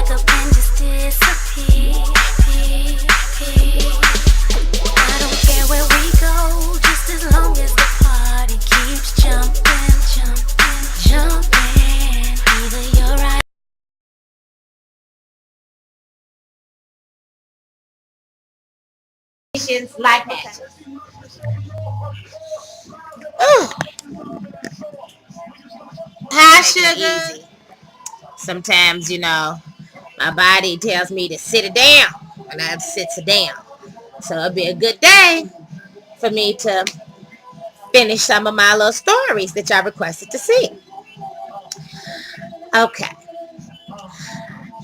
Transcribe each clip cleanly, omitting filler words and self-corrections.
back up and just disappear. I don't care where we go, just as long as the party keeps jumping, jumping, jumping. Either you're right. Life matches. Ooh, high sugar. Sometimes, my body tells me to sit it down, and I sit it down. So it'll be a good day for me to finish some of my little stories that y'all requested to see. Okay.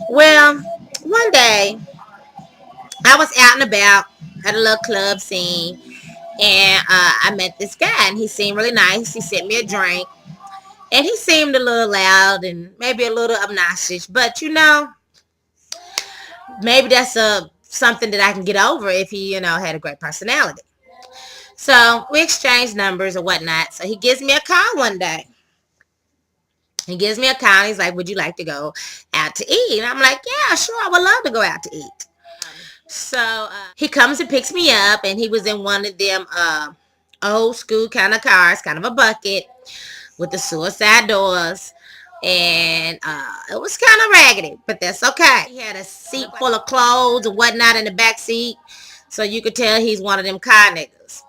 Well, one day I was out and about at a little club scene, and I met this guy, and he seemed really nice. He sent me a drink, and he seemed a little loud and maybe a little obnoxious, but maybe that's something that I can get over if he, had a great personality. So we exchanged numbers or whatnot. So he gives me a call one day. He gives me a call. And he's like, would you like to go out to eat? And I'm like, yeah, sure. I would love to go out to eat. So he comes and picks me up, and he was in one of them old school kind of cars, kind of a bucket with the suicide doors. And it was kind of raggedy, but that's okay. He had a seat full of clothes and whatnot in the back seat, so you could tell he's one of them car niggas.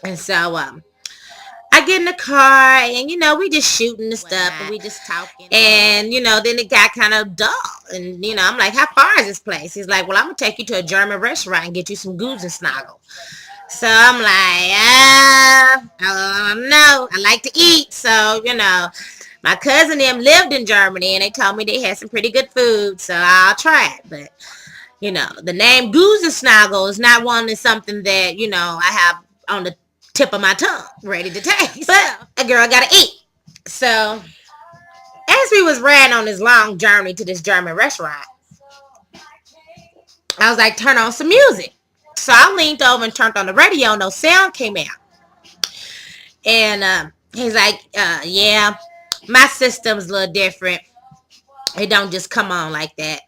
And so I get in the car, and we just shooting and stuff, and we just talking. And then it got kind of dull, and I'm like, how far is this place? He's like, well, I'm gonna take you to a German restaurant and get you some goose and snoggle. So I'm like, no, I like to eat, so my cousin them lived in Germany, and they told me they had some pretty good food, so I'll try it. But the name goose and snoggle is not one that's something that I have on the tip of my tongue ready to taste. But a girl gotta eat. So as we was riding on this long journey to this German restaurant, I was like, turn on some music. So I leaned over and turned on the radio, and no sound came out. And he's like, yeah, my system's a little different. It don't just come on like that.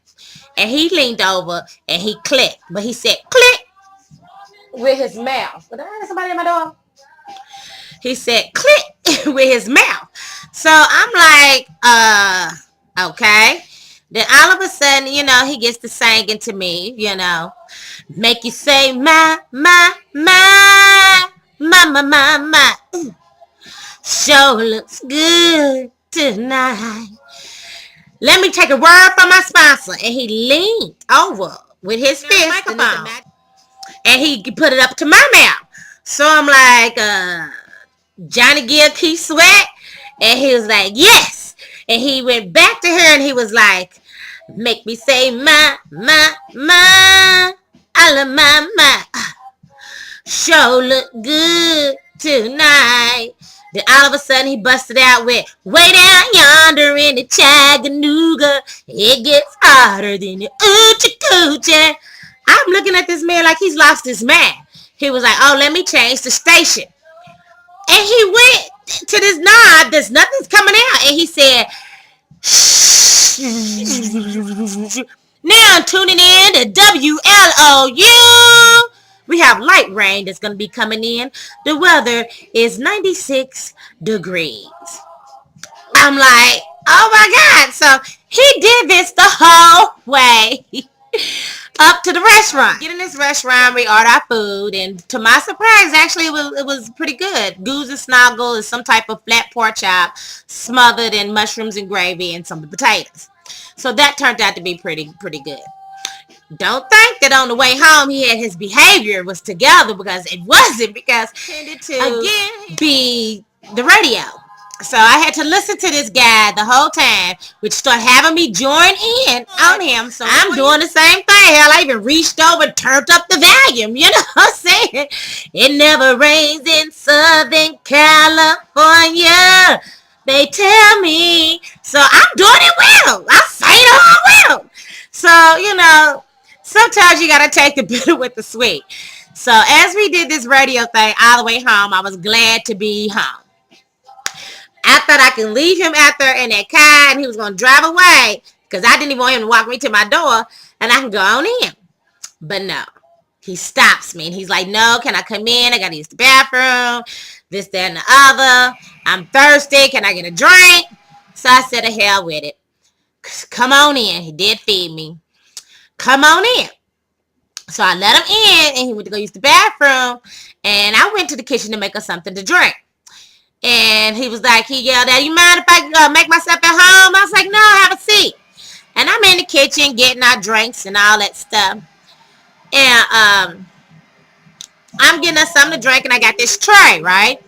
And he leaned over and he clicked, but he said click with his mouth. Did I hear somebody at my door? He said click with his mouth. So I'm like, okay. Then all of a sudden, he gets to singing to me, make you say my, sure looks good tonight. Let me take a word from my sponsor. And he leaned over with his fist microphone, and he put it up to my mouth. So I'm like, Johnny Gill Keith Sweat. And he was like, yes. And he went back to her, and he was like, make me say my, I love my, sure look good tonight. Then all of a sudden he busted out with, way down yonder in the Chattanooga, it gets hotter than the Oochie Coochie. I'm looking at this man like he's lost his mind. He was like, oh, let me change the station. And he went to this knob, there's nothing's coming out. And he said, now I'm tuning in to WLOU. We have light rain that's going to be coming in. The weather is 96 degrees. I'm like, oh my God. So he did this the whole way up to the restaurant. Get in this restaurant, we order our food, and to my surprise, actually, it was pretty good. Goose and snoggle is some type of flat pork chop smothered in mushrooms and gravy and some potatoes. So that turned out to be pretty good. Don't think that on the way home he had his behavior was together, because it wasn't, because it tended to again be the radio. So I had to listen to this guy the whole time, which started having me join in on him. So I'm doing the same thing. Hell, I even reached over and turned up the volume. You know what I'm saying? It never rains in Southern California, they tell me. So I'm doing it well. I sang it all well. So, sometimes you got to take the bitter with the sweet. So as we did this radio thing all the way home, I was glad to be home. I thought I could leave him out there in that car and he was going to drive away. because I didn't even want him to walk me to my door and I can go on in. But no, he stops me and he's like, no, can I come in? I got to use the bathroom, this, that, and the other. I'm thirsty. Can I get a drink? So I said, to hell with it. Come on in. He did feed me. Come on in. So I let him in and he went to go use the bathroom. And I went to the kitchen to make us something to drink. And he was like, he yelled at, you mind if I make myself at home? I was like, no, have a seat. And I'm in the kitchen getting our drinks and all that stuff. And I'm getting us something to drink and I got this tray, right?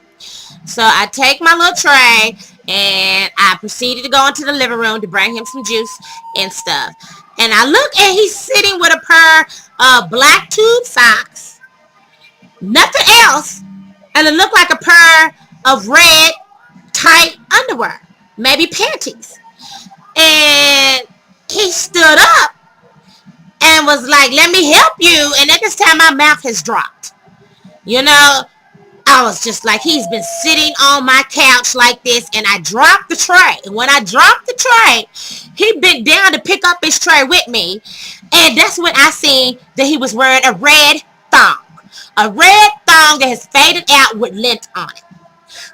So I take my little tray and I proceeded to go into the living room to bring him some juice and stuff. And I look and he's sitting with a pair of black tube socks, nothing else, and it looked like a pair of red tight underwear, maybe panties. And he stood up and was like, let me help you. And at this time my mouth has dropped. You know, I was just like, he's been sitting on my couch like this, and I dropped the tray. And when I dropped the tray, he bent down to pick up his tray with me. And that's when I seen that he was wearing a red thong. A red thong that has faded out with lint on it.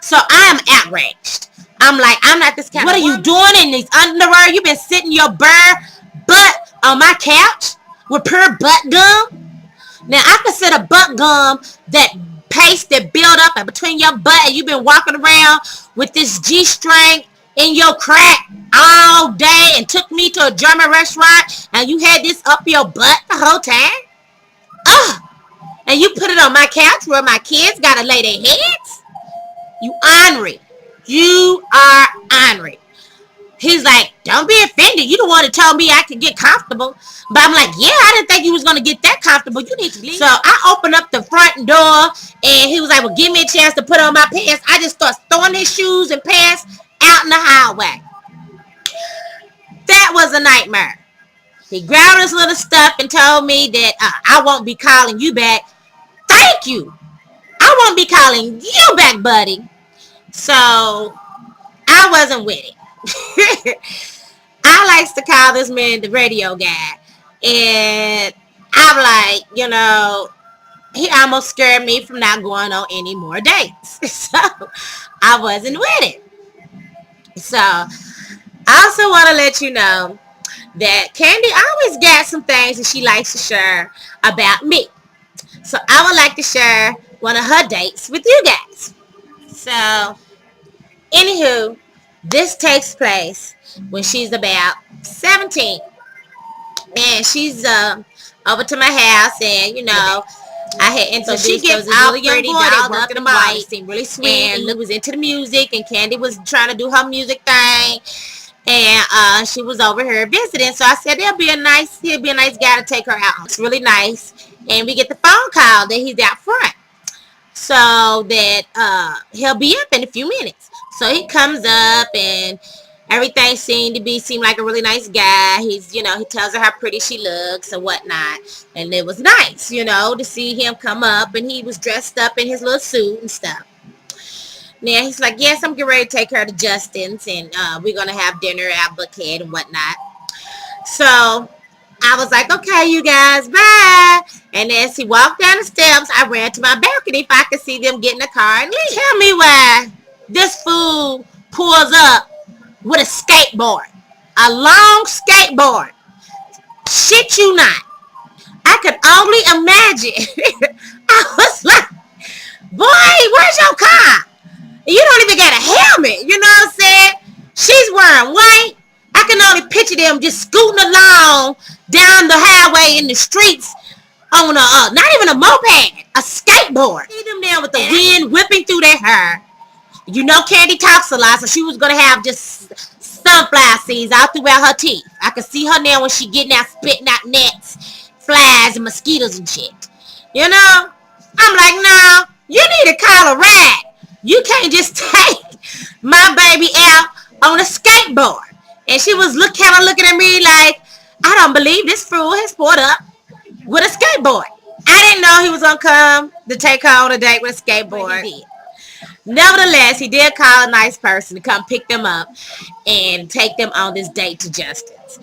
So I am outraged. I'm like, I'm not this kind of woman. What are you doing in these underwear? You been sitting your bare butt on my couch with pure butt gum? Now, I consider butt gum that paste that build up in between your butt and you've been walking around with this G-string in your crack all day and took me to a German restaurant and you had this up your butt the whole time? Ugh! And you put it on my couch where my kids gotta lay their heads? You ornery. You are ornery. He's like, don't be offended. You the one that told me I could get comfortable. But I'm like, yeah, I didn't think you was going to get that comfortable. You need to leave. So I opened up the front door and he was like, well, give me a chance to put on my pants. I just started throwing his shoes and pants out in the highway. That was a nightmare. He grabbed his little stuff and told me that I won't be calling you back. Thank you. I won't be calling you back, buddy. So I wasn't with it. I likes to call this man the radio guy. And I'm like, you know, he almost scared me from not going on any more dates. So I wasn't with it. So I also want to let you know that Candy always got some things that she likes to share about me. So I would like to share one of her dates with you guys. So, anywho, this takes place when she's about 17. And she's over to my house and, you know, I had introduced her to this really young boy that worked in the mall. Seemed really sweet. And Luke was into the music and Candy was trying to do her music thing. And she was over here visiting. So I said, he'll be a nice guy to take her out. It's really nice. And we get the phone call that he's out front. So that he'll be up in a few minutes. So he comes up and everything seemed like a really nice guy. He's, you know, he tells her how pretty she looks and whatnot. And it was nice, you know, to see him come up and he was dressed up in his little suit and stuff. Now he's like, yes, I'm getting ready to take her to Justin's and we're going to have dinner at Buckhead and whatnot. So I was like, okay, you guys, bye. And as he walked down the steps, I ran to my balcony if I could see them get in the car and leave. Tell me why this fool pulls up with a skateboard. A long skateboard. Shit you not. I could only imagine. I was like, boy, where's your car? You don't even got a helmet. You know what I'm saying? She's wearing white. I can only picture them just scooting along down the highway in the streets on a, not even a moped, a skateboard. See them there with the wind whipping through their hair. You know Candy talks a lot, so she was going to have just sunflower seeds all throughout her teeth. I could see her now when she getting out spitting out nets, flies, and mosquitoes and shit. You know? I'm like, no, you need to call a ride. You can't just take my baby out on a skateboard. And she was kind of looking at me like, I don't believe this fool has pulled up with a skateboard. I didn't know he was going to come to take her on a date with a skateboard. He did. Nevertheless, he did call a nice person to come pick them up and take them on this date to Justin's.